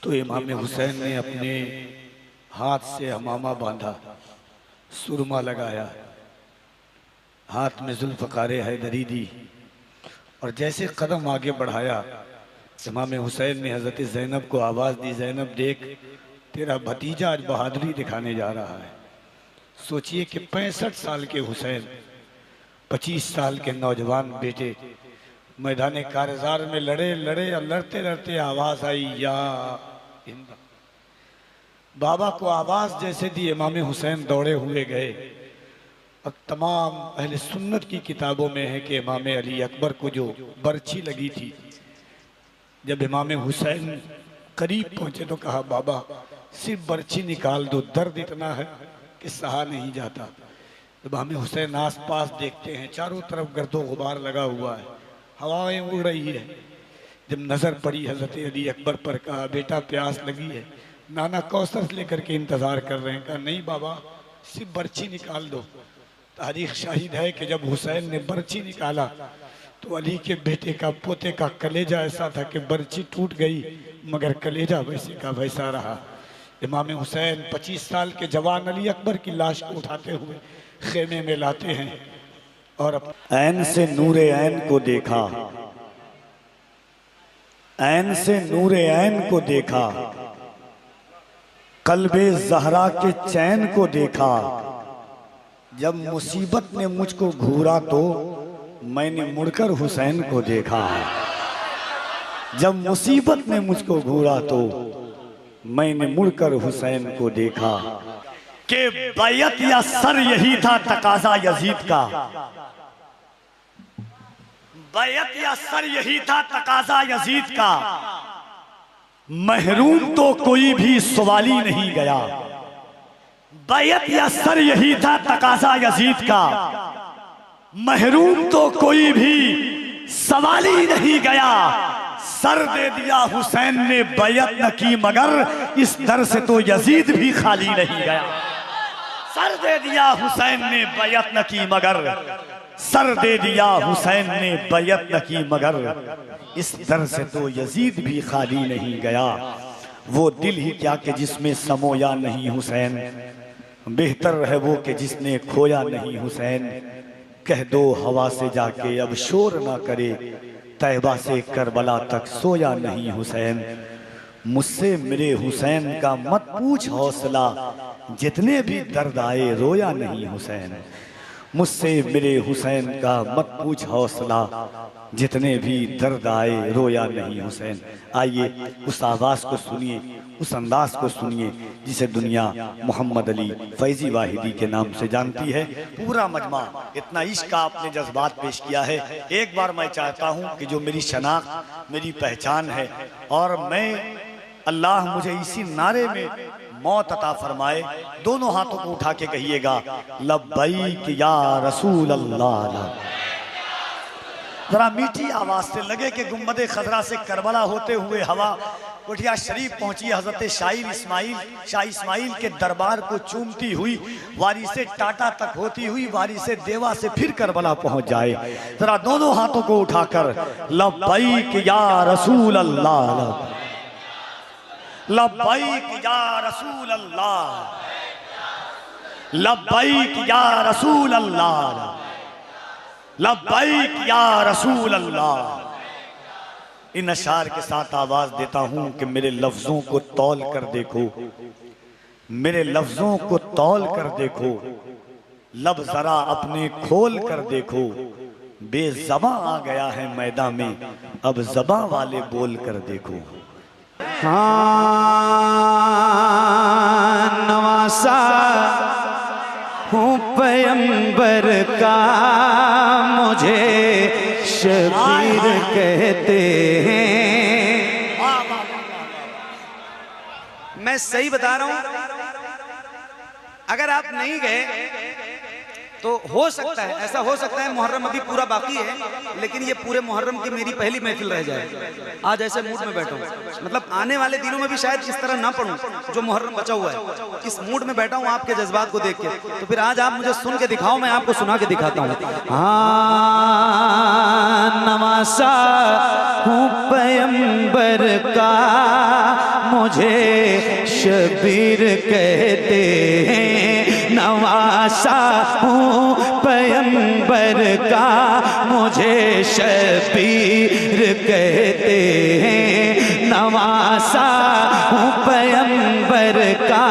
तो इमाम हुसैन ने अपने हाथ से हमामा बांधा, सुरमा लगाया, हाथ में जुल्फ़कार हैदरी दी और जैसे कदम आगे बढ़ाया इमाम हुसैन ने हज़रत ज़ैनब को आवाज़ दी, ज़ैनब देख तेरा भतीजा आज बहादुरी दिखाने जा रहा है। सोचिए कि 65 साल के हुसैन, 25 साल के नौजवान बेटे मैदान कारज़ार में लड़े लड़े और लड़ते लड़ते आवाज़ आई या हिंद। बाबा को आवाज़ जैसे दी इमाम हुसैन दौड़े हुए गए। और तमाम अहले सुन्नत की किताबों में है कि इमाम अली अकबर को जो बर्छी लगी थी, जब इमाम हुसैन करीब पहुंचे तो कहा बाबा सिर्फ बर्छी निकाल दो, दर्द इतना है कि सहा नहीं जाता। इमाम हुसैन आस पास देखते हैं, चारों तरफ गर्दो गुबार लगा हुआ है, हवाएं उड़ रही है। जब नजर पड़ी हजरत अली अकबर पर, कहा बेटा प्यास लगी है, नाना कौसर लेकर के इंतजार कर रहे हैं। कहा नहीं बाबा सिर्फ बर्छी निकाल दो। तारीख शाहिद है कि जब हुसैन ने बर्छी निकाला तो अली के बेटे का, पोते का कलेजा ऐसा था कि बर्छी टूट गई मगर कलेजा वैसे का वैसा रहा। इमाम हुसैन 25 साल के जवान अली अकबर की लाश को उठाते हुए खेमे में लाते हैं और ऐन से नूरे ऐन को देखा, ऐन से नूरे ऐन को देखा, कल्बे ज़हरा के चैन को देखा। जब मुसीबत ने मुझको घूरा तो मैंने मुड़कर हुसैन को देखा। जब मुसीबत ने मुझको घूरा तो मैंने मुड़कर हुसैन को देखा। कि बैयत या सर यही था तकाजा यजीद का, बैयत या सर यही था तकाजा यजीद का, महरूम तो कोई भी सवाली नहीं गया। बैयत या सर यही था तकाजा यजीद का, महरूम तो कोई भी सवाली नहीं गया। सर दे दिया हुसैन ने बैयत न की मगर इस दर से तो यजीद भी खाली नहीं गया। सर दे दिया हुसैन ने बैयत न की मगर, सर दे दिया हुसैन ने बैयत न की मगर इस दर से तो यजीद भी खाली नहीं गया। वो दिल ही क्या कि जिसमें समोया नहीं हुसैन, बेहतर है वो कि जिसने खोया नहीं हुसैन। कह दो हवा से जाके अब शोर ना करे, तैबा से करबला तक सोया नहीं हुसैन। मुझसे मेरे हुसैन का मत पूछ हौसला, जितने भी दर्द आए रोया नहीं हुसैन। मुझसे मेरे हुसैन का मत पूछ हौसला, जितने भी दर्द आए रोया नहीं हुसैन। आइए उस आवाज़ को सुनिए, उस अंदाज को सुनिए जिसे दुनिया मोहम्मद अली फैज़ी वाहिदी के नाम से जानती है। पूरा मजमा इतना इश्क का आपने जज्बात पेश किया है। एक बार मैं चाहता हूँ कि जो मेरी शनाख्त, मेरी पहचान है, और मैं अल्लाह मुझे इसी नारे में मौत अता फरमाए, दोनों हाथों को उठा के कहिएगा लब्बैक या रसूल अल्लाह। जरा मीठी आवाज से लगे कि गुम्बदे खजरा से करबला होते हुए हवा कुटिया शरीफ पहुंची, हजरत शाह इस्माइल के दरबार को चूमती हुई वारी से टाटा तक होती हुई वारी से देवा से फिर करबला पहुंच जाए। जरा दोनों हाथों को उठाकर लब्बैक या रसूल अल्लाह, लब्बैक या रसूल अल्लाह, लब्बैक या रसूल अल्लाह, लब्बैक या रसूल अल्लाह। इन अशार के साथ आवाज देता हूं कि मेरे लफ्जों को तौल कर देखो, मेरे लफ्जों को तौल कर देखो, लब जरा अपने खोल कर देखो। बेज़बां आ गया है मैदान में, अब ज़बां वाले बोल कर देखो। हाँ नवासा हूँ पैगंबर का, मुझे शबीर कहते हैं। मैं सही बता रहा हूँ, अगर आप नहीं गए तो हो सकता है, ऐसा हो सकता है मुहर्रम अभी पूरा बाकी है, लेकिन ये पूरे मुहर्रम की मेरी पहली महफिल रह जाए। आज ऐसे मूड में बैठा हूँ, मतलब आने वाले दिनों में भी शायद इस तरह ना पढ़ूं जो मुहर्रम बचा हुआ है। इस मूड में बैठा हूँ आपके जज्बात को देख के, तो फिर आज आप मुझे सुन के दिखाओ, मैं आपको सुना के दिखाता हूँ। हाँ नवासा हूँ पैगंबर का, मुझे शबीर कहते हैं, नवासा हूँ पैगंबर का मुझे शबीर कहते हैं, नवासा हूँ पैगंबर का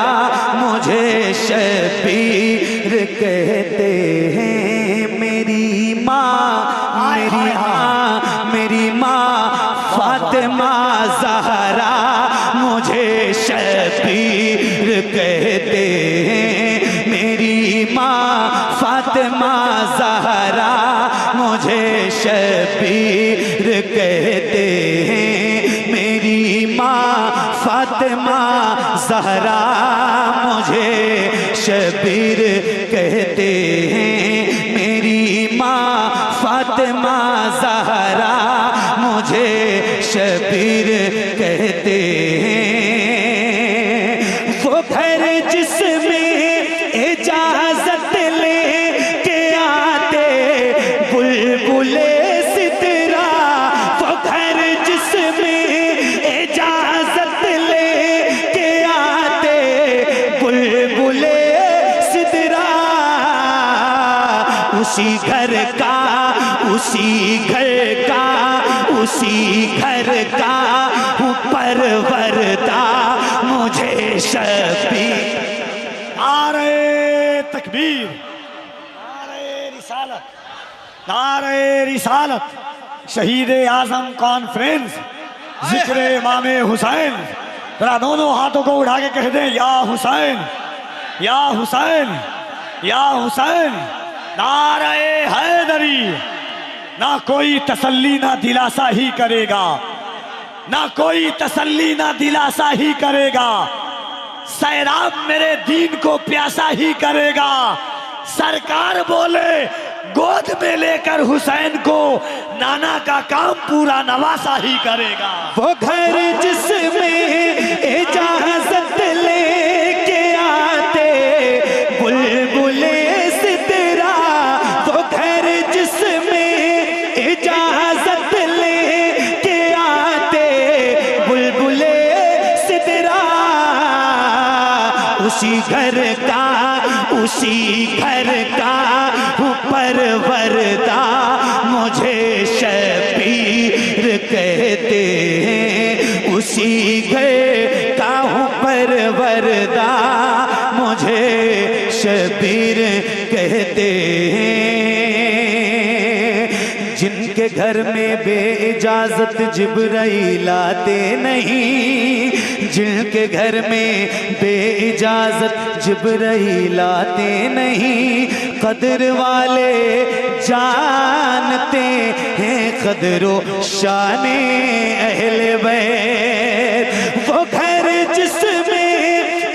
मुझे शबीर कहते हैं। मेरी माँ फातिमा ज़हरा मुझे शबीर कहते हैं, मेरी माँ फातिमा ज़हरा मुझे शबीर कहते हैं, मेरी माँ फातिमा ज़हरा मुझे शबीर कहते हैं, मेरी माँ फातिमा ज़हरा मुझे शबीर कहते हैं। वो घर जिसमें इजाज़त ले के आते बुलबुले सितरा, वो घर जिसमें इजाज़त ले के आते बुलबुले सितरा, उसी घर का उसी घर का हूँ परवरदा मुझे शबीर। नारे तकबीर, नारे रिसालत, नारे रिसालत, शहीद आजम कॉन्फ्रेंस, जिक्र इमाम हुसैन। जरा दोनों हाथों को उठा के कह दें, या हुसैन, या हुसैन, या हुसैन। नारे हैदरी। ना कोई तसल्ली ना दिलासा ही करेगा, ना कोई तसल्ली ना दिलासा ही करेगा, सैराब मेरे दीन को प्यासा ही करेगा। सरकार बोले गोद में लेकर हुसैन को नाना का काम पूरा नवासा ही करेगा। वो घर जिसमें इजाज़त लेके आते बुलबुले सितरा, वो घर जिसमें इजाज़त लेके आते बुलबुले सितरा, उसी घर का परवरदा मुझे शबीर कहते हैं, उसी घर का परवरदा मुझे शबीर कहते हैं। जिनके घर में बेइजाजत जिब्राइल आते नहीं, जिनके घर में बेइजाजत जिब्राइल आते नहीं, कदर वाले जानते हैं कदरो शाने अहले बैत। वो घर जिसमें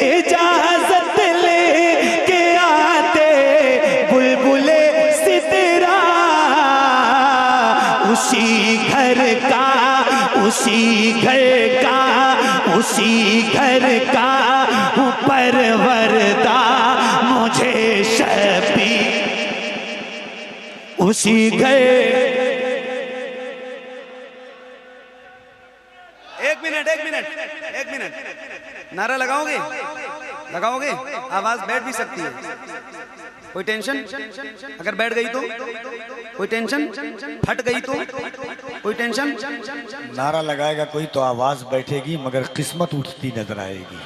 इजाजत लेके आते बुलबुले सितरा, उसी घर का परवरदा मुझे शबीर, उसी घर। एक मिनट नारा लगाओगे? आवाज बैठ भी सकती है, कोई टेंशन? अगर बैठ गई तो कोई टेंशन, फट गई तो कोई टेंशन? नारा लगाएगा कोई तो आवाज बैठेगी, मगर किस्मत उठती नजर आएगी।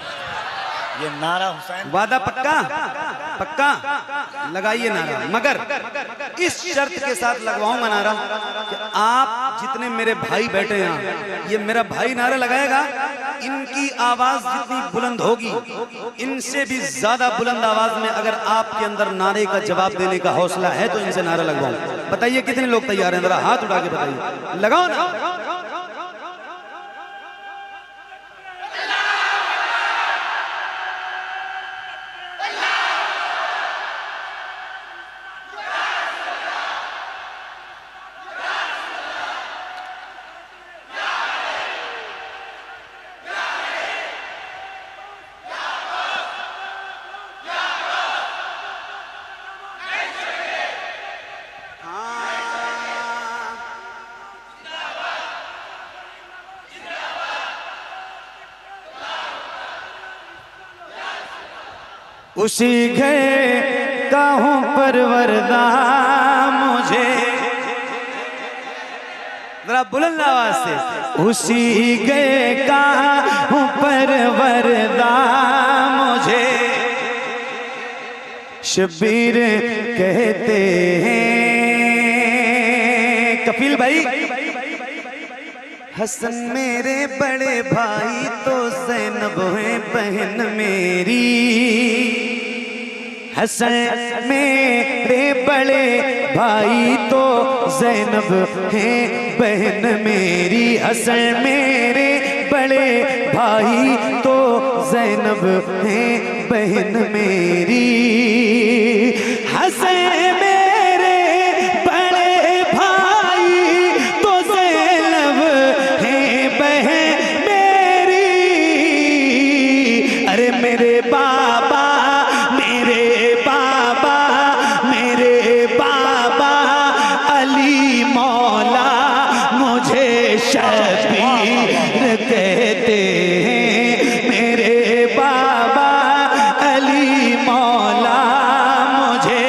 ये नारा हुसैन, वादा पक्का लगाइए नारा, मगर इस शर्त के साथ लगवाऊंगा नारा कि आप जितने मेरे भाई बैठे हैं, ये मेरा भाई नारा लगाएगा, इनकी आवाज जितनी बुलंद होगी, इनसे भी ज्यादा बुलंद आवाज में अगर आपके अंदर नारे का जवाब देने का हौसला है तो इनसे नारा लगवाऊं। बताइए कितने लोग तैयार हैं? जरा हाथ उठा के बताइए, लगाओ ना। उसी घर का हूँ परवरदा मुझे, जरा बुलंद आवाज से, उसी घर का हूँ परवरदा मुझे शबीर कहते हैं। कपिल भाई, हसन मेरे बड़े भाई तो ज़ैनब है बहन मेरी, हसन मेरे बड़े भाई तो ज़ैनब है बहन मेरी, हसन मेरे बड़े भाई तो ज़ैनब है बहन मेरी, हसन मेरे बड़े भाई तो ज़ैनब है बहन मेरी। अरे मेरे बाबा मेरे बाबा मेरे बाबा अली मौला मुझे शबीर कहते हैं, मेरे बाबा अली मौला मुझे,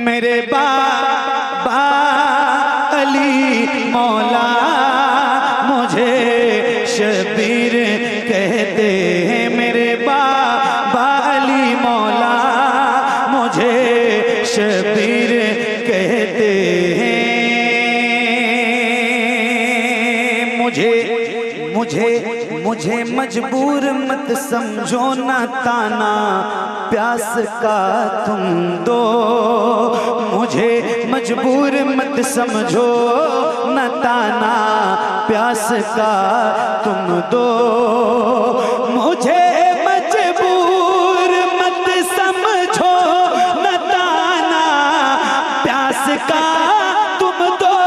मेरे बाबा अली मौला मुझे शबीर कहते हैं, मेरे बाबा अली मौला मुझे शबीर कहते हैं। मुझे मजबूर मत समझो ना ताना प्यास का तुम दो, मुझे मजबूर मत समझो न ताना प्यास का तुम दो, मुझे मजबूर मत समझो न ताना प्यास का तुम दो।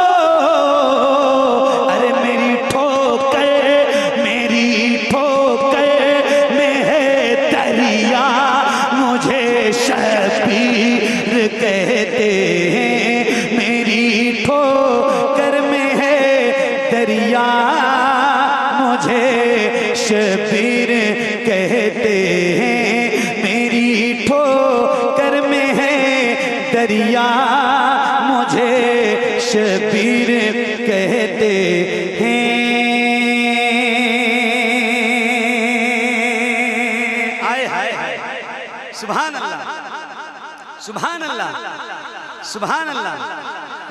अरे मेरी ठोकर में है दरिया मुझे शबीर कहते हैं, मेरी ठोकर में है दरिया मुझे शबीर कहते हैं, मेरी ठोकर में है दरिया मुझे शबीर कहते हैं। आए हाय सुभान अल्लाह सुभान अल्लाह सुभान अल्लाह।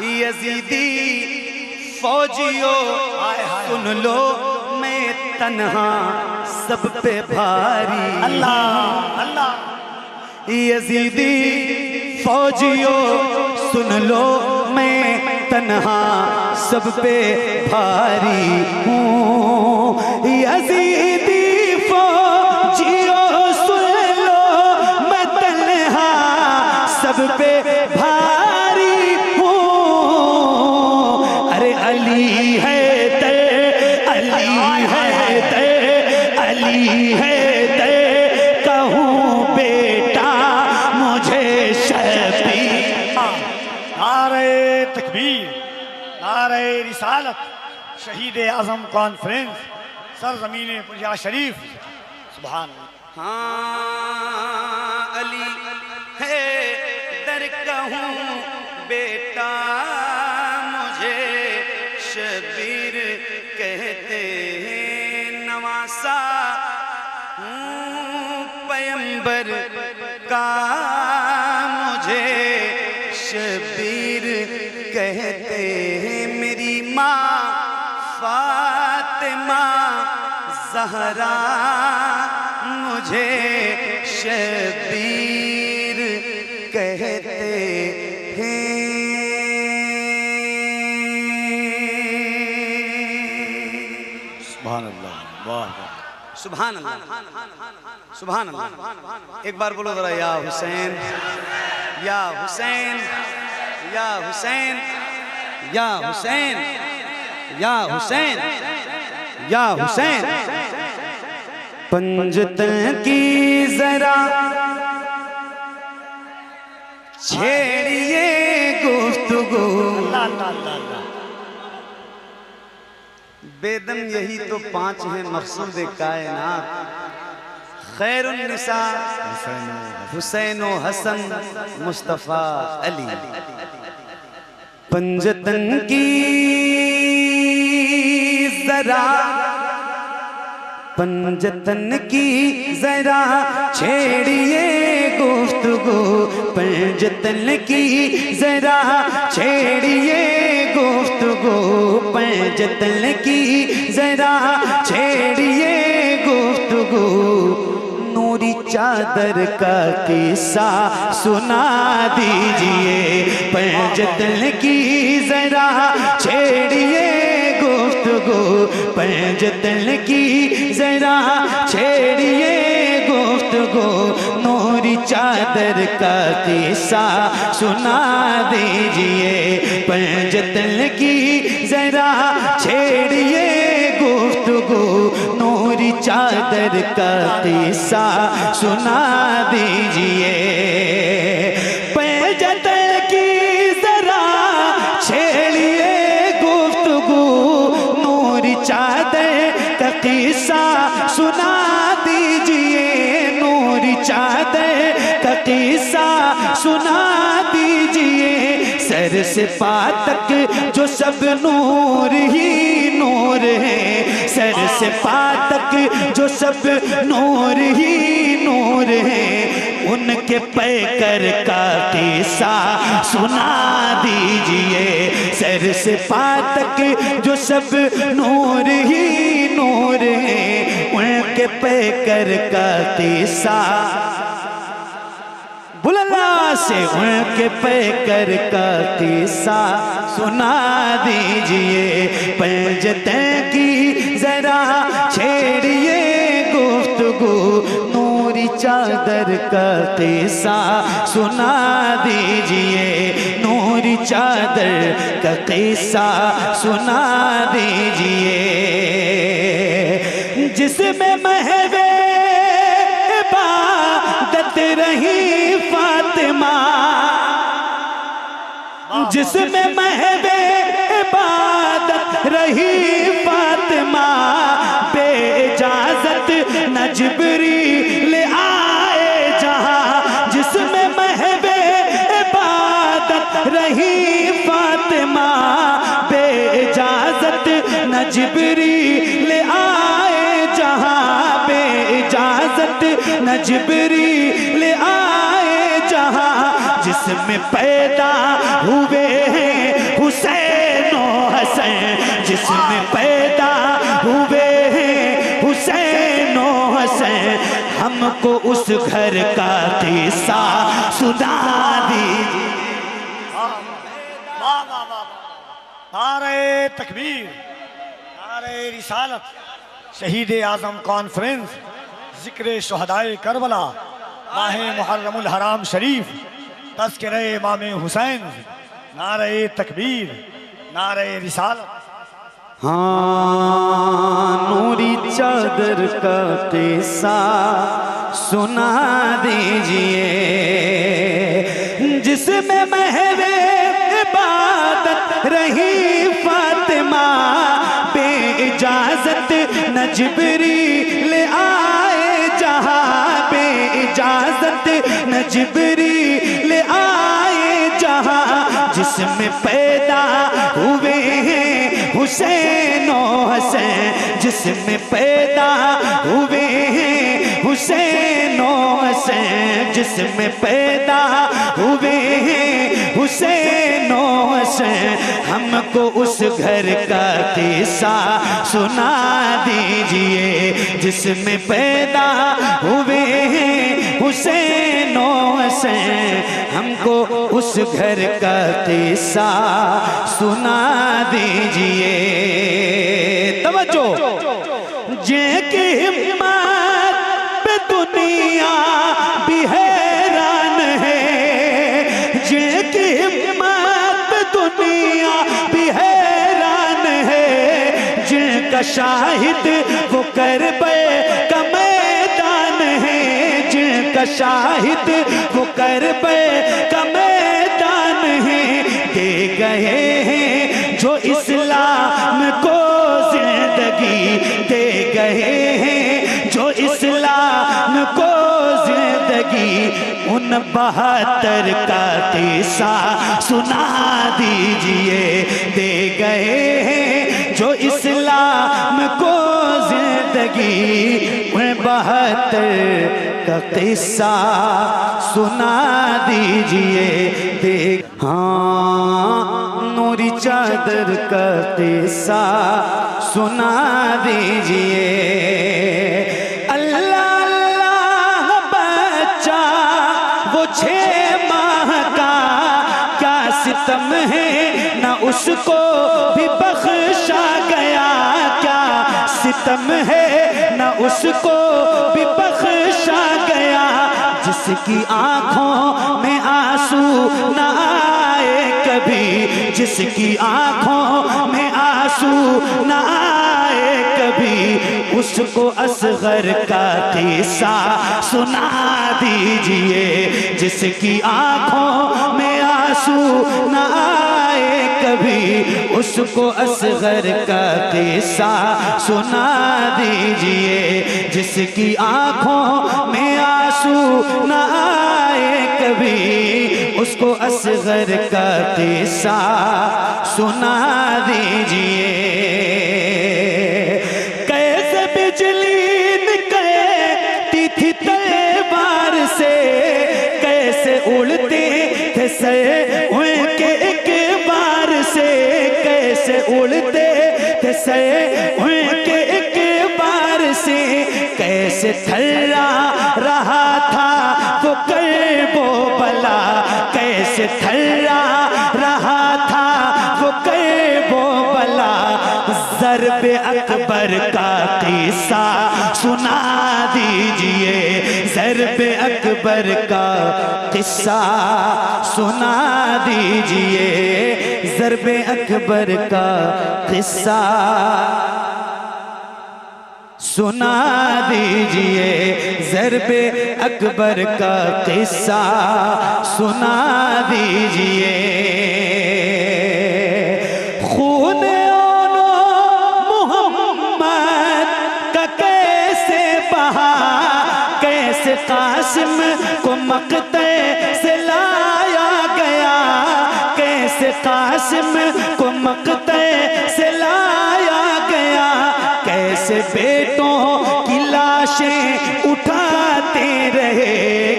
यजीदी फौजियों सुन लो मैं तन्हा सब पे भारी, अल्लाह अल्लाह। यजीदी फौजियों सुन लो मैं तन्हा सब पे भारी हूँ, यजीदी फौजियों सुन लो मैं तन्हा सब पे भारी हूँ। अरे अली है ते अली है ते अली है ते कहूँ बेटा मुझे शबीर। नारे तकबीर, नारे रिसालत, शहीद आज़म कॉन्फ्रेंस, सरज़मीन पुरिया शरीफ। सुभान अल्लाह। हाँ अली है दर कहूँ बेटा मुझे शबीर कहते हैं, नवासा हूँ पैगंबर का मुझे शबीर कहते हैं, मेरी माँ फातिमा ज़हरा मुझे शबीर कहते हैं। सुभान अल्लाह, वाह सुभान अल्लाह सुभान अल्लाह। एक बार बोलो जरा, या हुसैन या हुसैन या हुसैन या हुसैन या हुसैन या हुसैन। पंजतन की जरा छेड़िए गुफ्तगू, बेदम यही तो पांच हैं मकसूद कायनात, खैरुन्निसा हुसैन हसन मुस्तफ़ा अली। पंजतन की जरा पंजतन की जरा छेड़िए गुफ्तगू, पंजतन की जरा छेड़िए गुफ्तगू, पंजतन की जरा छेड़िए गुफ्तगू। नूरी चादर का किस्सा सुना दीजिए, पंजतन की जरा छेड़िए गुफ्तगू, पंजतन की जरा छेड़िए गुफ्तगू। नूरी चादर का किस्सा सुना दीजिए, पंजतन की जरा छेड़िए गुफ्तगू। नूरी चादर का किस्सा सुना दीजिए, पंजतन की जरा छेड़िए गुफ्तगू। नूरी चादर का किस्सा सुना दीजिए, नूरी चादर का किस्सा सुना दीजिए। सर से पाँव तक जो सब नूर ही नूर है, सर से पाँव तक जो सब नूर ही नूर है। उनके पैकर का किस्सा सुना दीजिए, सर से पाँव तक जो सब नूर ही नूर है। उनके पैकर का किस्सा बुलंदा से उनके पैकर का किस्सा सुना दीजिए, पंजतन की जरा छेड़िए गुफ्तगू। नूरी चादर का किस्सा सुना दीजिए, नूरी चादर का किस्सा सुना दीजिए। जिसमें महवे इबादत रही फातिमा, जिसमें महवे इबादत रही फातिमा। बेइजाजत न जिब्रील आए जहाँ, जिसमें महवे इबादत रही फातिमा। बेइजाजत न जिब्रील आए जहाँ, बेइजाजत न जिब्रील आए जहाँ। जिसमें पैदा हुए हैं हुसैन और हसन, जिसमें पैदा हुए हैं हुसैन और हसन। हमको उस घर का किस्सा सुना दीजिए। नारे तकबीर, नारे रिसालत, शहीद आजम कॉन्फ्रेंस, जिक्र शुहदाए करबला, माह मुहर्रमुल हराम शरीफ, तज़किरे इमाम हुसैन। नारे तकबीर, नारे रिसालत। हाँ, नूरी चादर का किस्सा सुना दीजिए, जिसमें महवे इबादत रही फातिमा। बेइजाजत न जिब्रील आए जहाँ, बेइजाजत न जिब्रील आए जहाँ। जिसमें पैदा हुए हैं हुसैन और हसन, जिसमें पैदा हुए हैं हुसैन और हसन। जिसमें पैदा हुए हैं हुसैन और हसन। हमको उस घर का किस्सा सुना दीजिए, जिसमें पैदा हुए हैं हुसैन और हसन। हमको उस घर का किस्सा सुना दीजिए। तवज्जो, जिनकी हिम्मत पे दुनिया भी हैरान है, जिनकी हिम्मत पे दुनिया भी हैरान है। जिनका शाहिद वो करबे का मैदान है, जिनका शाहिद वो करबे का मैदान है। दे गए हैं जो इस्लाम को जिंदगी, दे गए हैं जो इस्लाम 72 का किस्सा सुना दीजिए। दे गए हैं जो इस्लाम को जिंदगी, 72 का किस्सा सुना दीजिए। देख हाँ नूरी चादर का किस्सा सुना दीजिए। अल्लाह अल्लाह बच्चा वो 6 माह का, क्या सितम है न उसको भी बख्शा गया, क्या सितम है न उसको भी बख्शा गया। जिसकी आंखों में आंसू न आए कभी, जिसकी आंखों में आंसू न आए कभी, उसको असगर का किस्सा सुना दीजिए। जिसकी आंखों में आंसू न आए कभी, उसको असगर का किस्सा सुना दीजिए। जिसकी आंखों में आंसू न आए कभी, उसको असगर का किस्सा सुना दीजिए। कैसे बिजली निकलती थी तलवार से, कैसे उड़ते थे सर उनके एक बार से, कैसे उड़ते थे सर उनके एक बार से, कैसे थर्रा रहा था वो कर्बो बला, कैसे थर्रा रहा था वो कर्बो बला। ज़र्बे अकबर का किस्सा सुना दीजिए। ज़र्बे अकबर का किस्सा सुना दीजिए। ज़र्बे अकबर का किस्सा सुना दीजिए। ज़र्बे अकबर का किस्सा सुना दीजिए। खून ओनो मोहम्मद का कैसे बहा, कैसे कासिम को मक़ते से लाया गया, कैसे कासिम को मक़ते से लाया गया। कैसे बेटों की लाशें उठाते रहे,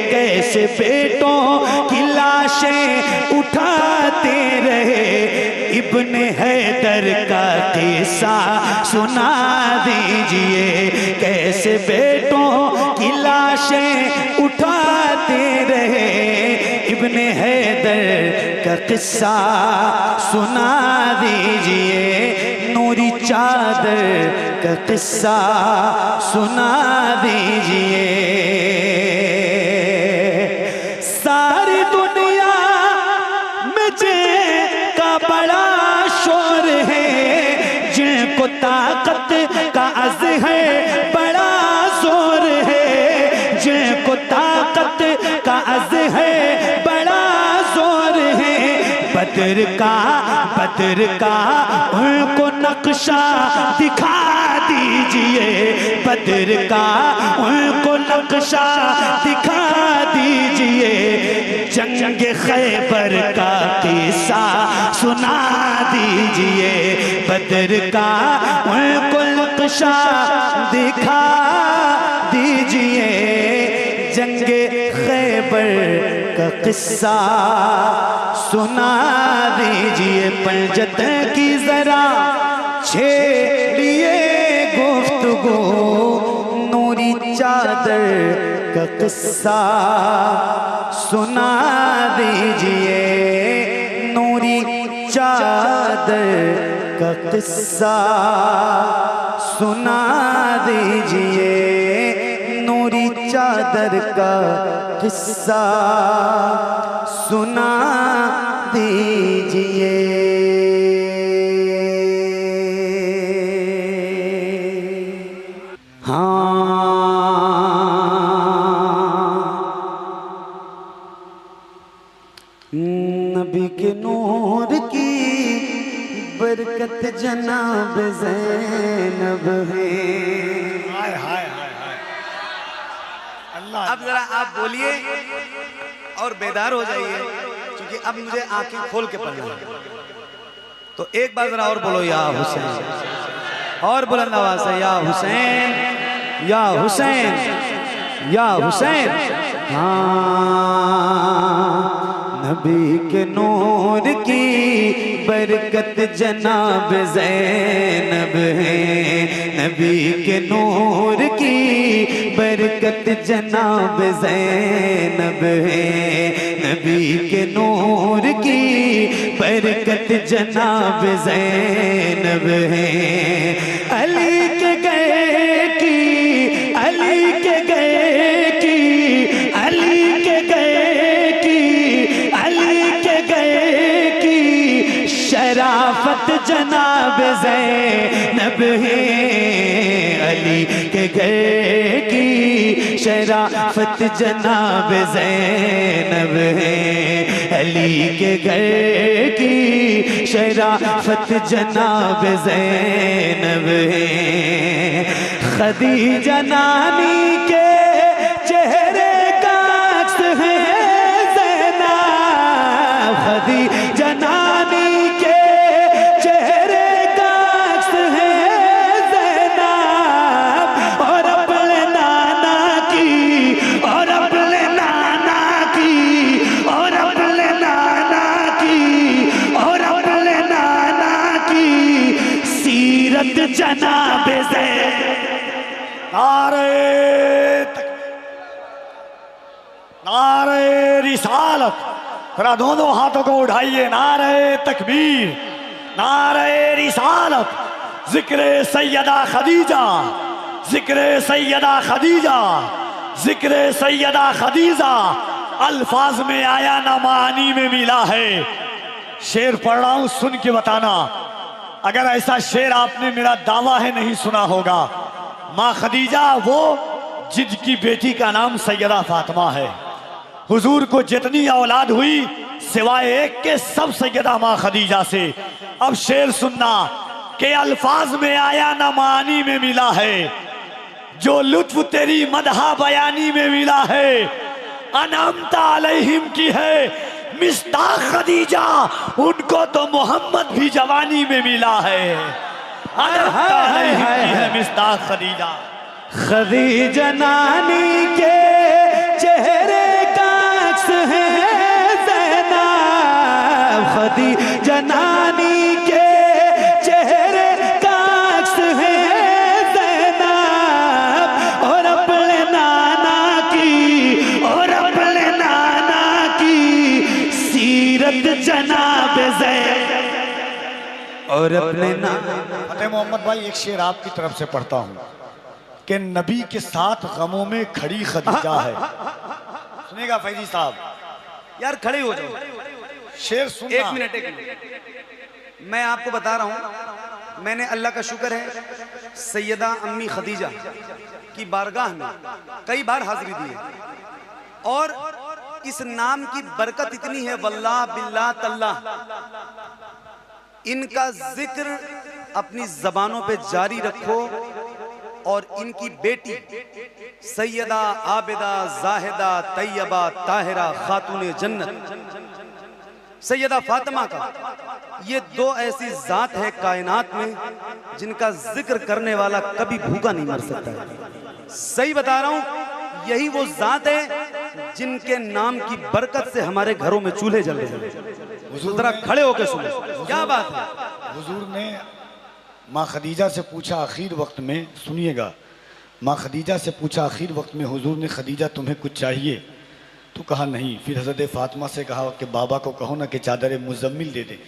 कैसे बेटों की लाशें उठाते रहे। इब्ने हैदर का किस्सा सुना दीजिए। कैसे बेटों की लाशें उठाते रहे। इब्ने हैदर का किस्सा सुना दीजिए। नूरी चादर का किस्सा सुना दीजिए। सारी दुनिया में जिनका बड़ा शोर है, जिनको ताकत का अज़ है बड़ा जोर है, जिनको ताकत का अज़ है बड़ा जोर है। बदर का उनको नक्शा दिखा दीजिए। बदर का उनको नक्शा दिखा दीजिए। जंग खैबर का किस्सा सुना दीजिए। बदर का उनको नक्शा दिखा दीजिए। जंग खैबर का किस्सा सुना दीजिए। पंजत की जरा छेड़िए गुफ्तगू, नूरी चादर का किस्सा सुना दीजिए। नूरी चादर का किस्सा सुना दीजिए। नूरी चादर का किस्सा सुना दीजिए। नबी के नूर की बरकत जनाब ज़ैनब है। अब जरा आप बोलिए और बेदार हो जाइए, क्योंकि अब मुझे आंखें खोल के पढ़ना है। तो एक बार जरा और बोलो या हुसैन, और बुलंद आवाज से या हुसैन, या हुसैन, या हुसैन। हाँ, नबी के नूर की बरकत जनाब ज़ैनब है, नबी के नूर की बरकत जनाब ज़ैनब है, नबी के नूर की बरकत जनाब ज़ैनब है। अली के गए की, अली के गए की, अली के गए की, अली के गए की शराफत जनाब ज़ैनब है, अली के गए की शराफत जनाब ज़ैनब है, अली के गए की शराफत जनाब ज़ैनब है। खदीजा नानी के चेहरे का अक्स है ज़ैनब, खदीजा नानी के चेहरे का अक्स है ज़ैनब, और अपने नाना की, और अपने नाना की, और अपने नाना की, और अपने नाना की सीरत जनाब ज़ैनब। नारे रिसालत, जरा दोनों हाथों को उठाइए, नारे तकबीर, नारे रिसालत। जिक्र सैयदा खदीजा, जिक्र सैयदा खदीजा, जिक्र सैयदा खदीजा अल्फाज में आया ना मानी में मिला है। शेर पढ़ रहा हूं, सुन के बताना अगर ऐसा शेर आपने मेरा दावा है नहीं सुना होगा। माँ खदीजा वो जिनकी बेटी का नाम सैयदा फातिमा है। हुजूर को जितनी औलाद हुई सिवाय एक के सब सैयदा माँ खदीजा से। अब शेर सुनना के अल्फाज में आया ना मानी में मिला है, जो लुत्फ तेरी मदहा बयानी में मिला है। अनअमता अलैहिम की है मिस्ताक खदीजा, उनको तो मोहम्मद भी जवानी में मिला है। अनअमता अलैहिम की है मिस्ताक खदीजा। खदीजा नानी के चेहरे का अक्स है ज़ैनब, खदीजा नानी के चेहरे का अक्स है ज़ैनब, और अपने नाना की, और अपने नाना की सीरत जनाब ज़ैनब, और अपने नाना। फतेह मोहम्मद भाई एक शेर आपकी तरफ से पढ़ता हूँ कि नबी के साथ गमों में खड़ी खदीजा है। सुनेगा फैजी साहब? यार खड़े हो जाओ, शेर सुनना। एक मिनट। मैं आपको बता रहा हूं, मैंने अल्लाह का शुक्र है सैयदा अम्मी खदीजा की बारगाह में कई बार हाजिरी दी है, और इस नाम की बरकत इतनी है वल्लाह बिल्लाह तल्लाह, इनका जिक्र अपनी जबानों पे जारी रखो। और इनकी बेटी सैयदा आबिदा जाहिदा तैयबा ताहिरा खातून जन्नत सैयदा फातिमा का, ये दो ऐसी जात है कायनात में जिनका जिक्र करने वाला कभी भूखा नहीं मर सकता है। सही बता रहा हूं, यही वो जात है जिनके नाम की बरकत से हमारे घरों में चूल्हे जल रहे हैं। जरा खड़े होकर सुनो, क्या बात है। हुजूर ने माँ खदीजा से पूछा आखिर वक्त में, सुनिएगा, माँ खदीजा से पूछा आखिर वक्त में हुजूर ने, खदीजा तुम्हें कुछ चाहिए? तो कहा नहीं। फिर हज़रत फातिमा से कहा कि बाबा को कहो ना कि चादर मुज़म्मिल दे दे।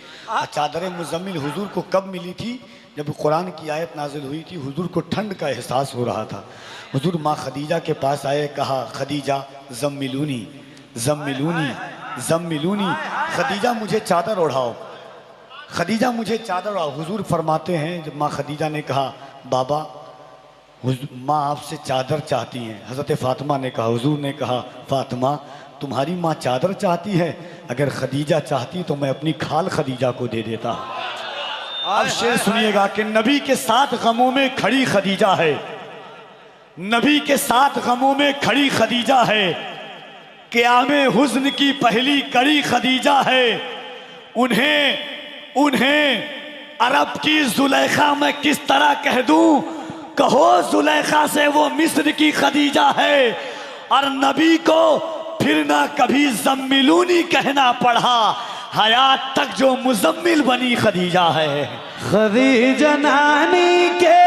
चादर मुज़म्मिल हुजूर को कब मिली थी? जब कुरान की आयत नाजिल हुई थी, हुजूर को ठंड का एहसास हो रहा था। हुजूर माँ खदीजा के पास आए, कहा खदीजा ज़म्मिलूनी ज़म्मिलूनी ज़म्मिलूनी, खदीजा मुझे चादर ओढ़ाओ, खदीजा मुझे चादर ओढ़ाओ। हुजूर फरमाते हैं, जब माँ खदीजा ने कहा बाबा माँ आपसे चादर चाहती हैं, हज़रत फातिमा ने कहा, हुजूर ने कहा फातिमा तुम्हारी माँ चादर चाहती है, अगर खदीजा चाहती तो मैं अपनी खाल खदीजा को दे देता। अब शेर सुनिएगा कि नबी के साथ गमों में खड़ी खदीजा है, नबी के साथ गमों में खड़ी खदीजा है, क़यामे हुस्न की पहली कड़ी खदीजा है। उन्हें अरब की जुलेखा मैं किस तरह कह दूं? कहो जुलेखा से वो मिस्र की खदीजा है। और नबी को फिर ना कभी जम्मिलूनी कहना पड़ा, हयात तक जो मुजम्मिल बनी खदीजा है। खदीजा नानी के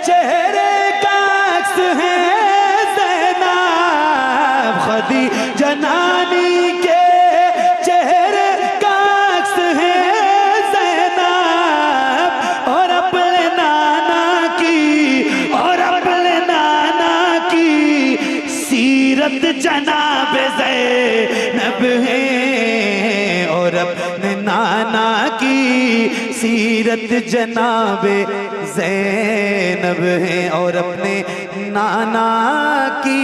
चेहरे का अक्स है ज़ैनब, खदीजा नानी के चेहरे का अक्स है ज़ैनब। और अपने नाना की सीरत जनाब ज़ैनब है। और अपने नाना की सीरत जनाब ज़ैनब है। और अपने नाना की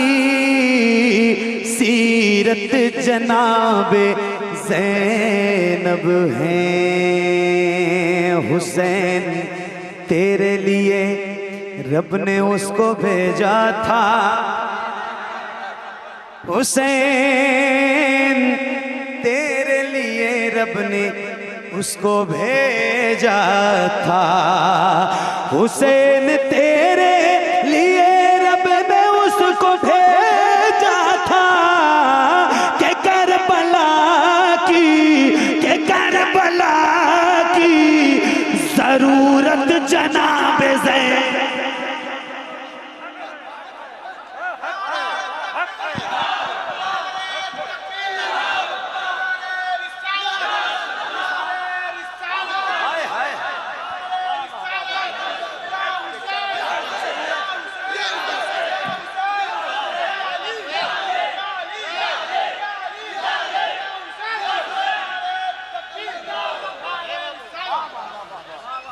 सीरत जनाब ज़ैनब है। हुसैन तेरे लिए रब ने उसको भेजा था, हुसैन तेरे लिए रब ने उसको भेजा था। हुसैन तेरे लिए रब ने उसको भेजा था कि करबला की जरूरत जनाब ज़ैनब।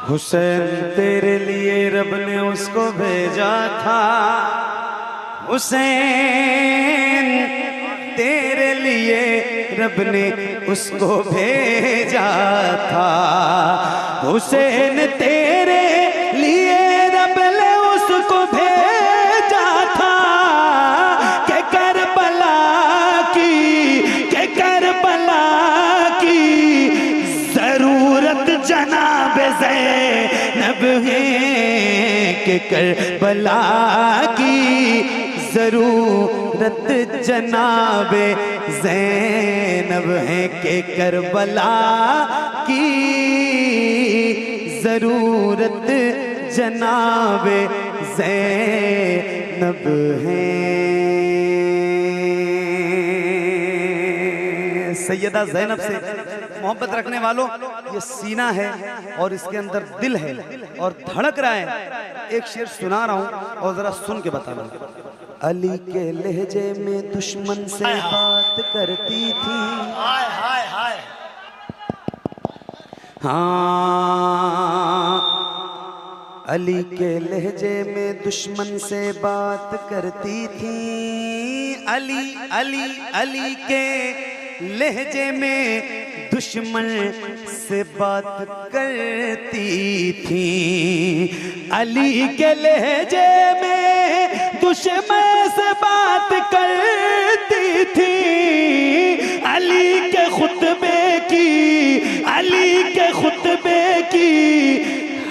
हुसैन तेरे लिए रब ने उसको भेजा था, हुसैन तेरे लिए रब ने उसको भेजा था। हुसैन तेरे लिए रब ने उसको भेजा था कि करबला की जरूरत जनाब ज़ैनब है। कि करबला की जरूरत जनाब ज़ैनब है। कि करबला की जरूरत जनाब ज़ैनब है। सैयदा ज़ैनब से मोहब्बत रखने वालों, ये सीना है और इसके अंदर दिल है और धड़क रहा है। एक शेर सुना रहा हूं और जरा सुन के बताना। अली के लहजे में दुश्मन से बात करती थी, हाय हाय हाय। हाँ अली के लहजे में दुश्मन से बात करती थी। अली के लहजे में दुश्मन से बात करती थी। अली के लहजे में दुश्मन से बात करती थी। अली के खुतबे की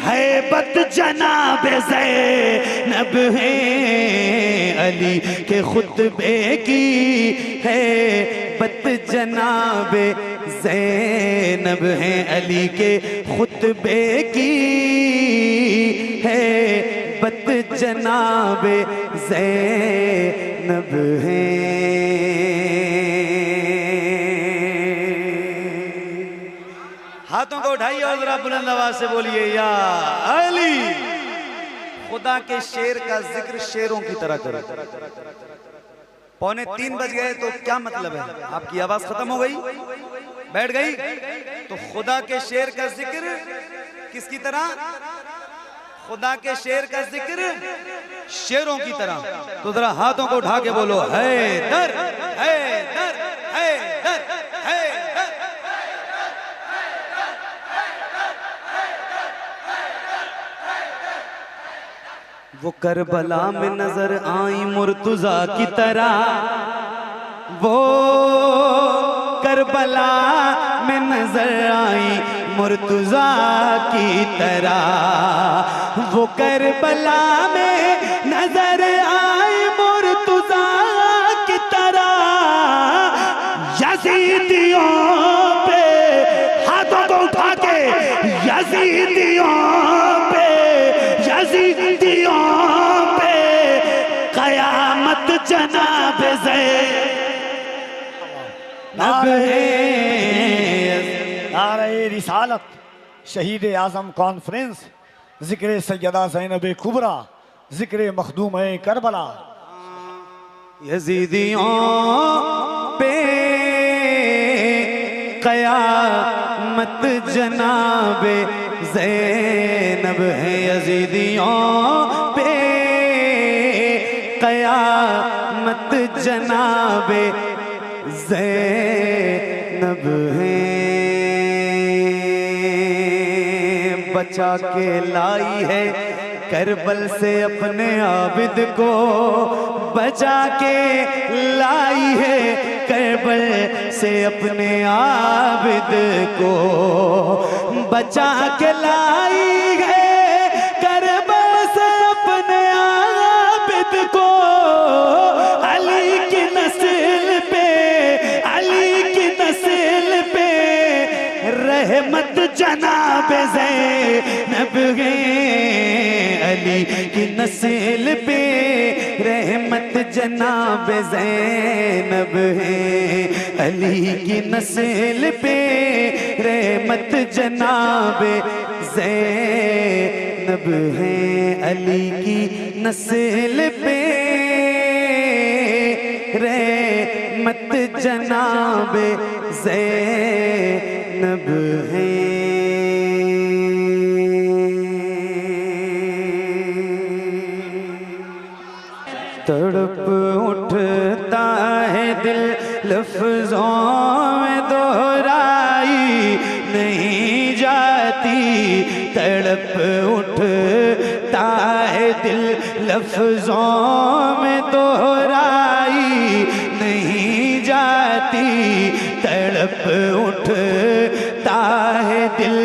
हैबत जनाब ज़ैनब है। अली के खुतबे की हैबत जनाब ज़ैनब है। अली के खुतबे की हैबत जनाब ज़ैनब है। हाथों को उठाइए और जरा बुलंद आवाज से बोलिए या अली। खुदा के शेर का जिक्र शेरों की तरह करो। 2:45 बज गए तो क्या मतलब है? आपकी आवाज खत्म हो गई, बैठ गई? तो खुदा के शेर का जिक्र किसकी तरह? खुदा के शेर का जिक्र शेरों की तरह। तो जरा हाथों को उठा के बोलो हैदर हैदर हैदर हैदर। वो करबला में नजर आई मुर्तुजा की तरह, वो करबला में नजर आई मुर्तजा की तरह, वो करबला में नजर आई मुर्तजा की तरह। यजीदियों पे हाथों को उठा के, यजीदियों पे, यजीदियों पे कयामत जनाब नारे रिसालत, शहीद आजम कॉन्फ्रेंस, जिक्र सैयदा ज़ैनब कुबरा, जिक्र मखदूम करबला। यजीदियों पे कयामत जनाबे ज़ैनब है, यजीदियों पे कयामत जनाबे ज़ैनब है। बचा के लाई है करबल से अपने आबिद को, बचा के लाई है करबल से अपने आबिद को, बचा के लाई है करबल से अपने आबिद को। अली की नस्ल पे, अली की नस्ल पे रहमत जनाब ज़ैनब है, अली की नस्ल पे रहमत जनाब ज़ैनब है, अली की नस्ल पे रहमत जनाब ज़ैनब है, अली की नस्ल पे रहमत जनाब ज़ैनब है। तड़प उठता है दिल लफ्ज़ों में दोहराई नहीं जाती, तड़प उठता है दिल लफ्ज़ों में दोहराई नहीं जाती, तड़प उठता है दिल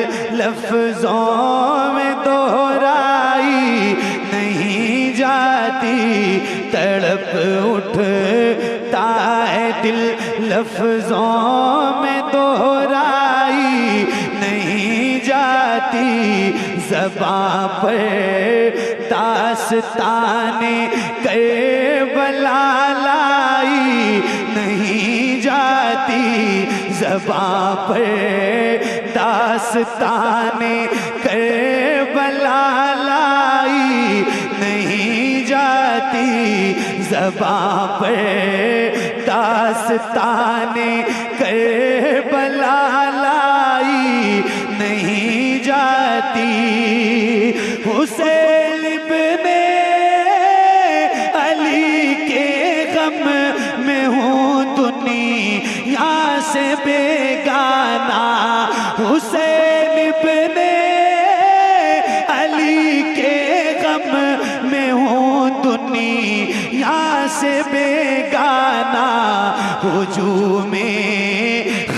लफ्ज़ों में दोहराई नहीं जाती, तड़प उठता है दिल लफ्ज़ों में दोहराई नहीं जाती, ज़बां पर दास्ताने करबला लाई नहीं जाती, ज़बां पर दास्ताने करबला लाई नहीं जाती, ज़बां पर दास्ताने करबला लाई नहीं जाती। हुसैन इब्ने अली के गम में हूँ दुनिया से बेगाना, हुसैन इब्ने अली के गम में हूँ दुनिया से बेगाना, हुजूमे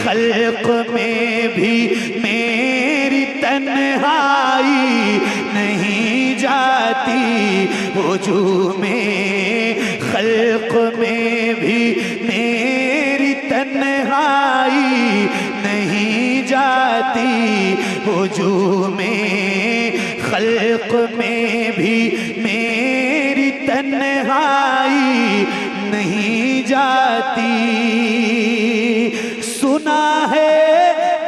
खल्क में भी मेरी तन्हाई नहीं जाती, हुजूमे खल्क में भी मेरी तन्हाई नहीं जाती, हुजूमे खल्क में भी मेरी तन्हाई नहीं जाती। सुना है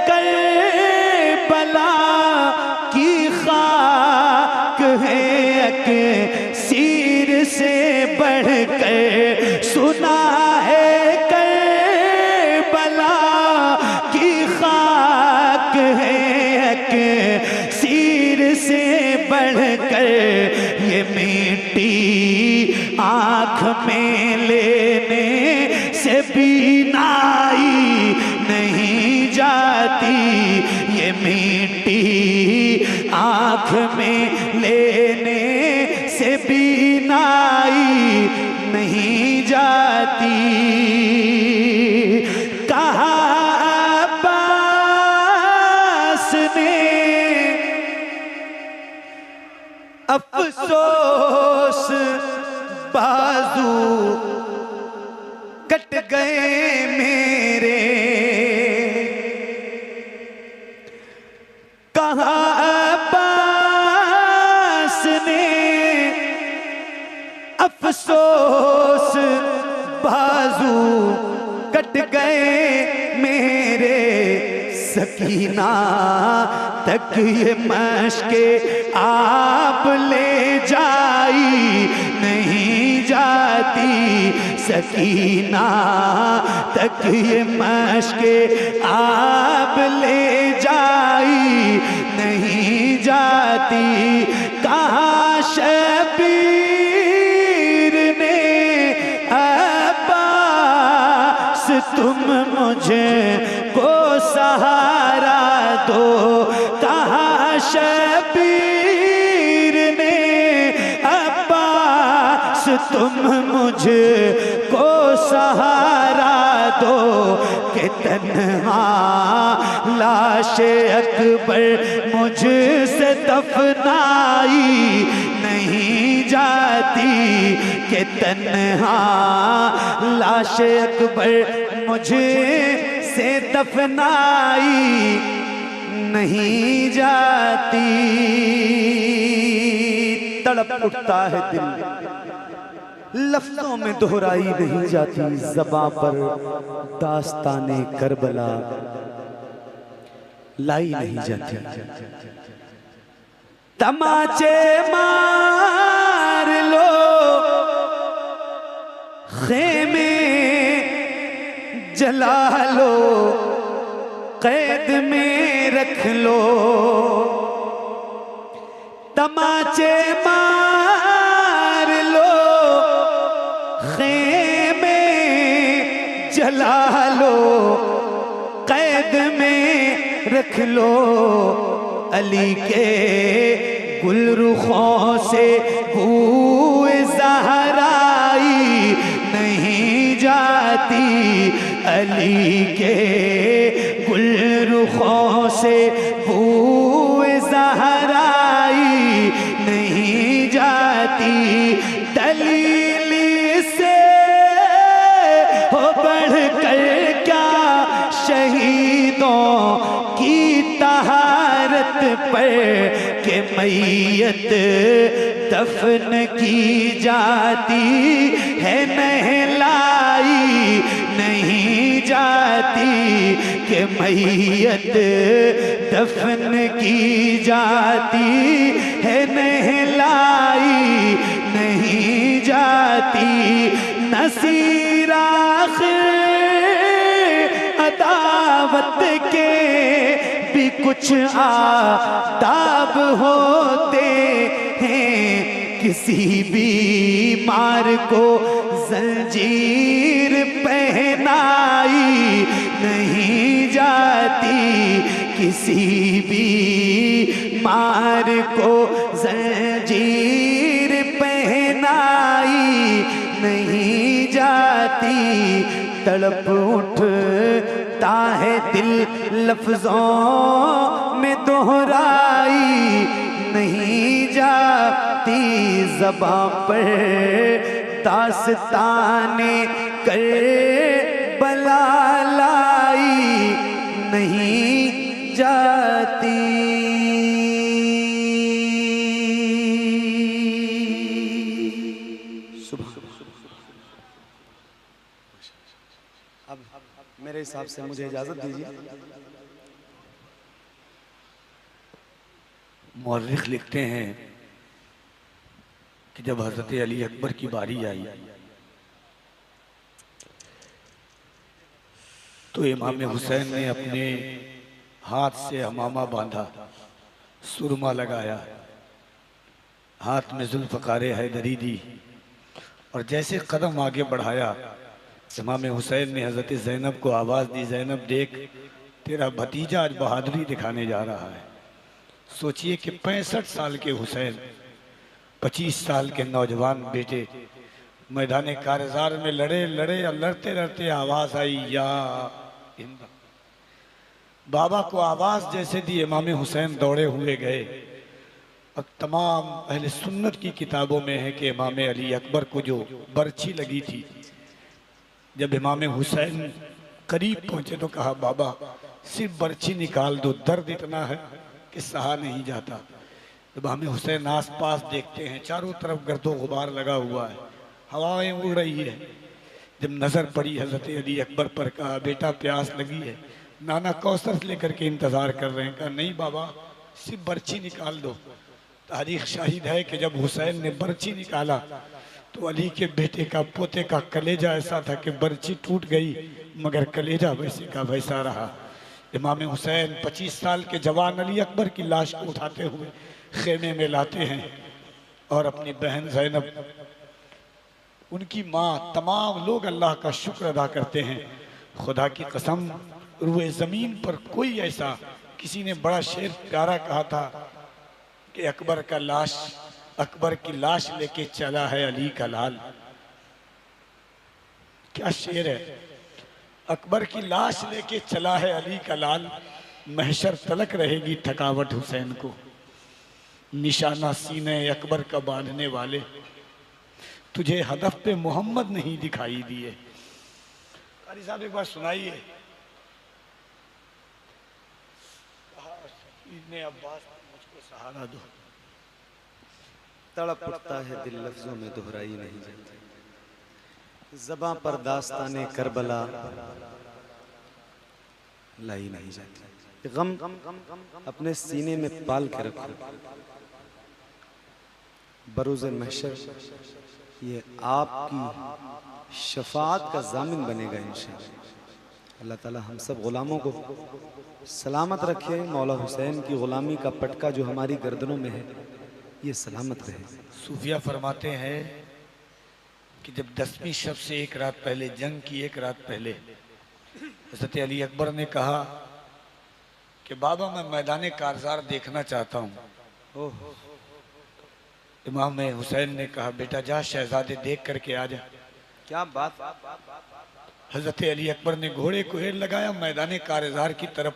करबला की खाक है अक्सीर से बढ़कर, सुना है करबला की खाक है अक्सीर से बढ़कर, ये मिट्टी आँख में लेने से बीनाई नहीं जाती, ये मिट्टी आँख में लेने से बीनाई नहीं जाती। अफसोस बाजू कट गए मेरे, कहाँ अब्बास ने अफसोस बाजू कट गए मेरे, सकीना तक ये मशके आप ले जाई नहीं जाती, सकीना तक ये मशके आप ले जाई नहीं जाती। कहाँ शबीर ने अब्बास तुम मुझे को सहारा दो, कहाँ शबीर ने अब्बास तुम मुझे को सहारा दो, कि तन्हा लाशे अकबर मुझसे दफनाई नहीं जाती, कि तन्हा लाशे अकबर मुझे से दफनाई नहीं जाती। तड़प उठता है दिल लफ्जों में दोहराई नहीं जाती, ज़बां पर दास्ताने करबला लाई नहीं जाती। तमाचे मार लो खेमे जला लो, कैद में रख लो, तमाचे मार लो खेमे जला लो, कैद में रख लो। अली के गुलरुखों से बूए ज़हराई नहीं जाती, अली के गुलरुखों से बूए ज़हराई नहीं जाती। दलीली से हो बढ़ कर क्या शहीदों की तहारत पर, के मैयत दफन की जाती है नहलाई नहीं जाती, के मैयत दफन की जाती है नहलाई नहीं जाती। नसीर आखिर अदावत के भी कुछ आदाब होते हैं, किसी बीमार को जंजीर पहनाई नहीं जाती, किसी बीमार को जंजीर पहनाई नहीं जाती। तड़प उठता है दिल लफ्जों में दोहराई नहीं जाती, ज़बां पर दास्ताने कर बला लाई नहीं जाती। अब मेरे हिसाब से मुझे इजाजत दीजिए। मौर्रिख लिखते हैं कि जब हजरत अली अकबर की बारी आई तो इमाम हुसैन ने अपने हाथ से हमामा बांधा, सुरमा लगाया, हाथ में जुल्फ़कार हैदरी दी और जैसे कदम आगे बढ़ाया इमाम हुसैन ने हजरत ज़ैनब को आवाज़ दी, ज़ैनब देख तेरा भतीजा आज बहादुरी दिखाने जा रहा है। सोचिए कि 65 साल के हुसैन 25 साल के नौजवान बेटे मैदान कारज़ार में लड़े और लड़ते लड़ते आवाज़ आई या हिंद। बाबा को आवाज़ जैसे दी इमाम हुसैन दौड़े हुए गए और तमाम अहले सुन्नत की किताबों में है कि इमाम अली अकबर को जो बर्छी लगी थी, जब इमाम हुसैन करीब पहुंचे तो कहा बाबा सिर्फ बर्छी निकाल दो, दर्द इतना है कि सहा नहीं जाता। जब इमाम हुसैन आस पास देखते हैं चारों तरफ गर्दो गुबार लगा हुआ है, हवाएं उड़ रही है। जब नज़र पड़ी हज़रत अली अकबर पर, कहा बेटा प्यास लगी है, नाना कौसर लेकर के इंतज़ार कर रहे हैं। कहा नहीं बाबा सिर्फ बर्छी निकाल दो। तारीख शाहिद है कि जब हुसैन ने बर्छी निकाला तो अली के बेटे का पोते का कलेजा ऐसा था कि बर्छी टूट गई मगर कलेजा वैसे का वैसा रहा। इमाम हुसैन 25 साल के जवान अली अकबर की लाश को उठाते हुए खेमे में लाते हैं और अपनी बहन ज़ैनब, उनकी माँ, तमाम लोग अल्लाह का शुक्र अदा करते हैं। खुदा की कसम रुए ज़मीन पर कोई ऐसा, किसी ने बड़ा शेर प्यारा कहा था कि अकबर की लाश लेके चला है अली का लाल। क्या शेर है, अकबर की लाश लेके चला है अली का लाल, महशर तलक रहेगी थकावट हुसैन को, निशाना सीने अकबर का बांधने वाले, तुझे हदफ पे मोहम्मद नहीं दिखाई दिए। कारी साहब एक बार सुनाइए। अब्बास मुझको सहारा दो, तड़प उठता है दिल लफ्जों में दोहराई नहीं जाती, ज़बां पर दास्ताने करबला लाई नहीं जाती। गम अपने सीने में पाल के रखो, बरोज़ महशर ये आपकी शफाअत का जामिन बनेगा इंशाअल्लाह। अल्लाह ताला हम सब गुलामों को सलामत रखे। मौला हुसैन की गुलामी का पटका जो हमारी गर्दनों में है ये सलामत रहे। सूफिया फरमाते हैं कि जब 10वीं शब से एक रात पहले, जंग की एक रात पहले, हज़रत अली अकबर ने कहा कि बाबा मैं मैदान कारज़ार देखना चाहता हूँ। इमाम हुसैन ने कहा बेटा जा शहजादे देख करके आ जा। क्या बात। हज़रत अली अकबर ने घोड़े को हेर लगाया, मैदान कारज़ार की तरफ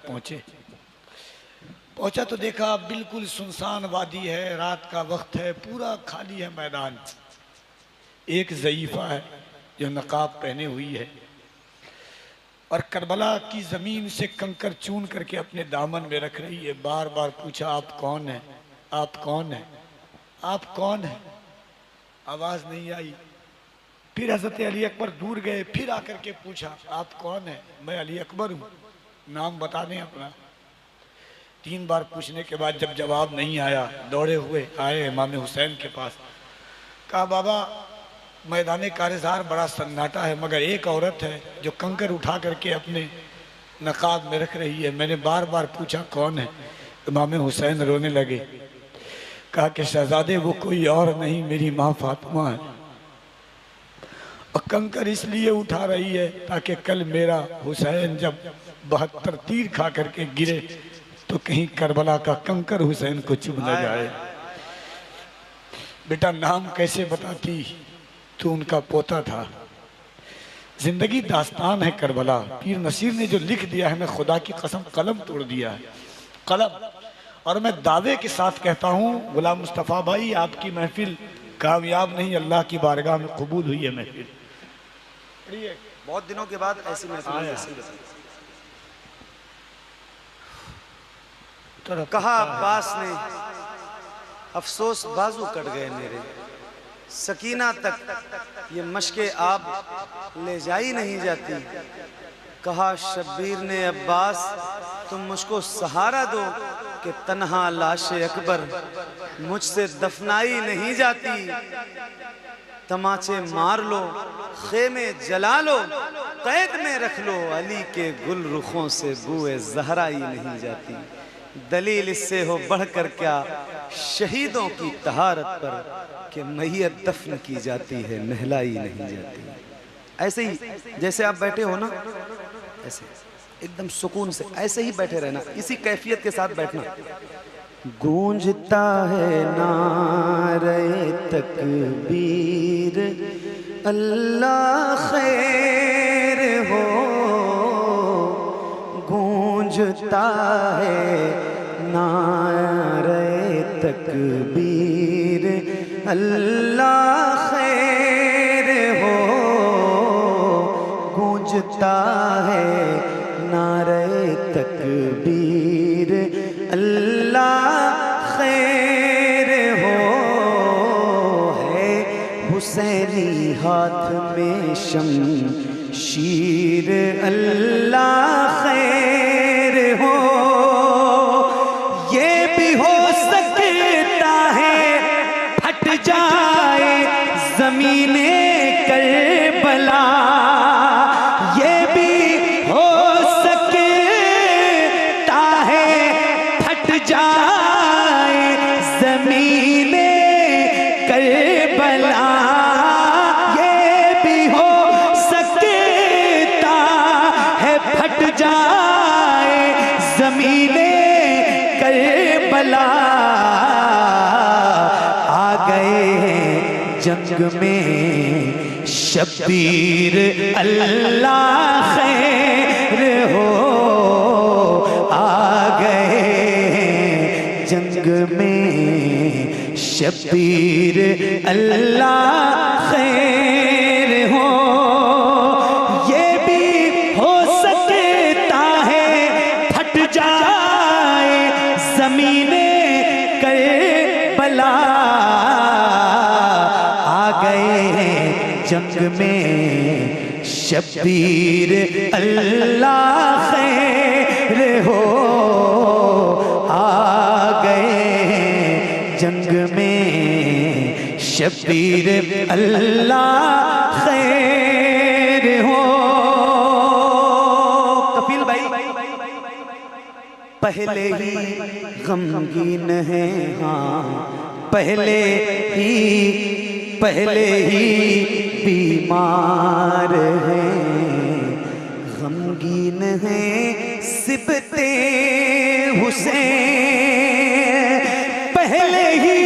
पहुंचा तो देखा बिल्कुल सुनसान वादी है, रात का वक्त है, पूरा खाली है मैदान। एक ज़ईफ़ा है जो नकाब पहने हुई है और करबला की ज़मीन से कंकर चून करके अपने दामन में रख रही है। बार बार पूछा आप कौन है, आप कौन है, आप कौन है, आवाज़ नहीं आई। फिर हज़रत अली अकबर दूर गए, फिर आकर के पूछा आप कौन है, मैं अली अकबर हूँ, नाम बता दें अपना। 3 बार पूछने के बाद जब जवाब नहीं आया, दौड़े हुए आए इमाम हुसैन के पास। कहा बाबा मैदान कारज़ार बड़ा सन्नाटा है मगर एक औरत है जो कंकर उठा करके अपने नकाब में रख रही है, मैंने बार बार पूछा कौन है। इमाम हुसैन रोने लगे, कहा कि शहजादे वो कोई और नहीं मेरी माँ फातिमा है और कंकर इसलिए उठा रही है ताकि कल मेरा हुसैन जब 72 तीर खा करके गिरे तो कहीं करबला का कंकर हुसैन को चुभ न जाए। बेटा नाम कैसे बताती, तू उनका पोता था। जिंदगी दास्तान है करबला। पीर नसीर ने जो लिख दिया है, मैं खुदा की कसम कलम तोड़ दिया है, कलम। और मैं दावे के साथ कहता हूँ गुलाम मुस्तफ़ा भाई आपकी महफिल कामयाब नहीं, अल्लाह की बारगाह में कबूल हुई है महफिल। बहुत दिनों के बाद ऐसी महफिल। कहा अब्बास ने अफसोस बाजू कट गए मेरे, सकीना तक ये मशके आप ले जाई नहीं जाती। कहा शब्बीर ने अब्बास तुम मुझको सहारा दो कि तन्हा लाशे अकबर मुझसे दफनाई नहीं जाती। तमाचे मार लो, खेमे जला लो, कैद में रख लो, अली के गुल रुखों से बुए ज़हरा ही नहीं जाती। दलील इससे हो बढ़कर क्या शहीदों की तहारत पर कि मैयत दफन की जाती है, नहलाई नहीं जाती। ऐसे ही जैसे आप बैठे हो ना, ऐसे एकदम सुकून से ऐसे ही बैठे रहना, इसी कैफियत के साथ बैठना। गूंजता है नारे तकबीर, अल्लाह खैर हो, गूंजता है नारे तकबीर, अल्लाह खैर हो, गूंजता है नारे तकबीर, अल्लाह खैर हो। है हुसैनी हाथ में शमशीर, अल्लाह खैर हो। ये भी हो सकता है फट जाए ज़मीने करबला, ये भी हो सकता है फट जाए ज़मीने करबला, ये भी हो सकता है फट जाए ज़मीने करबला। आ गए हैं जंग में शब्बीर, अल्लाह खैर हो। आ गए हैं जंग में शब्बीर, अल्लाह खैर हो। ये भी हो सकता है फट जाए ज़मीने करबला। आ गए हैं जंग में शब्बीर, अल्लाह खैर हो। आ गए हैं जंग में शब्बीर, अल्लाह खैर हो। कपिल भाई पहले ही गमगीन है, हाँ पहले ही बीमार हैं, गमगीन हैं सिबते हुसैन, पहले ही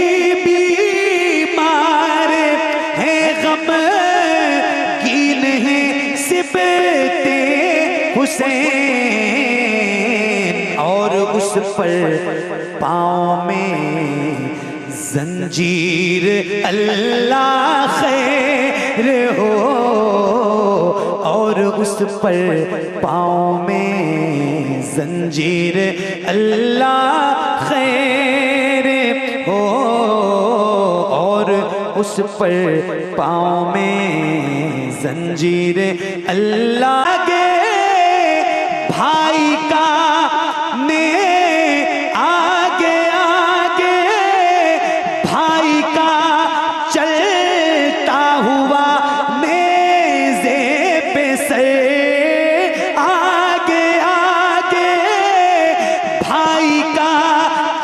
बीमार हैं, गमगीन हैं सिबते हुसैन। और उस पर पाँव में जंजीर, अल्लाह खैर हो। और उस पर पाँव में जंजीर, अल्लाह खैर हो। और उस पर पाँव में जंजीर, अल्लाह के भाई का ने आगे आगे भाई का चलता हुआ नेज़े पे सर, आगे आगे भाई का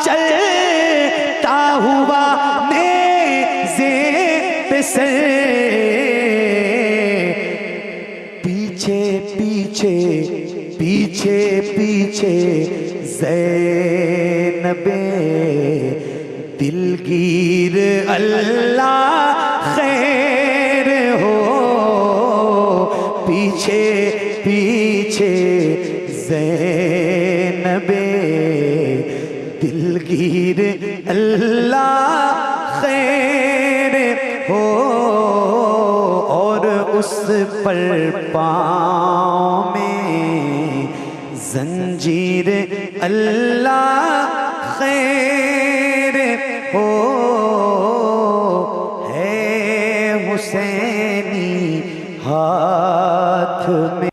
चलता हुआ नेज़े पे सर। पीछे पीछे पीछे पीछे ज़ैनबे दिलगीर, अल्लाह खैर हो। पीछे पीछे ज़ैनबे दिलगीर, अल्लाह खैर हो। और उस पर पाँव में जंजीर, अल्लाह खैर हो। है हुसैनी हाथ में